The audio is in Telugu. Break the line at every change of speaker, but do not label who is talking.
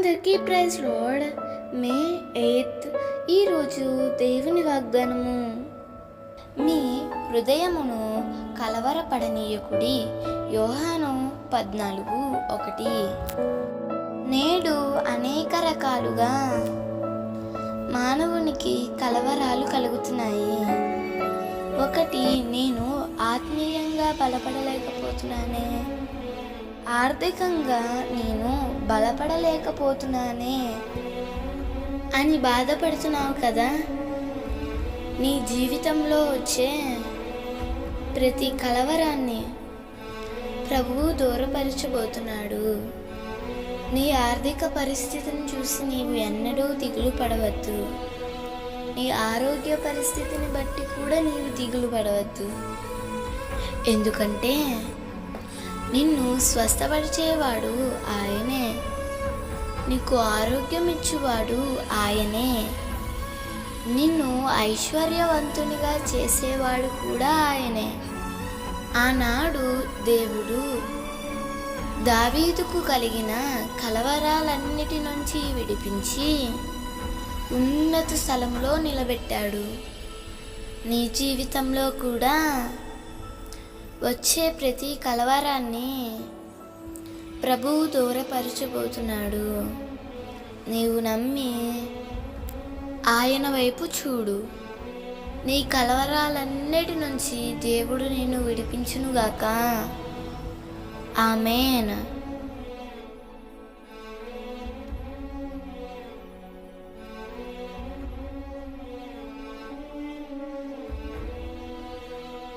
అందరికీ ప్రైజ్ లార్డ్. మే 8 ఈరోజు దేవుని వాగ్దానము. మీ హృదయమును కలవరపడనీయకుడి. యోహాను 14:1. నేడు అనేక రకాలుగా మానవునికి కలవరాలు కలుగుతున్నాయి. ఒకటి, నేను ఆత్మీయంగా బలపడలేకపోతున్నానే, ఆర్థికంగా నేను బలపడలేకపోతున్నానే అని బాధపడుతున్నావు కదా. నీ జీవితంలో వచ్చే ప్రతి కలవరాన్ని ప్రభువు దూరపరచబోతున్నాడు. నీ ఆర్థిక పరిస్థితిని చూసి నీవు ఎన్నడూ దిగులు పడవద్దు. నీ ఆరోగ్య పరిస్థితిని బట్టి కూడా నీవు దిగులు పడవద్దు. ఎందుకంటే నిన్ను స్వస్థపరిచేవాడు ఆయనే, నీకు ఆరోగ్యం ఇచ్చేవాడు ఆయనే, నిన్ను ఐశ్వర్యవంతునిగా చేసేవాడు కూడా ఆయనే. ఆనాడు దేవుడు దావీదుకు కలిగిన కలవరాలన్నిటి నుంచి విడిపించి ఉన్నత స్థలంలో నిలబెట్టాడు. నీ జీవితంలో కూడా వచ్చే ప్రతి కలవరాన్ని ప్రభువు దూరపరచబోతున్నాడు. నీవు నమ్మి ఆయన వైపు చూడు. నీ కలవరాలన్నిటి నుంచి దేవుడు నిన్ను విడిపించునుగాక. ఆమేన్.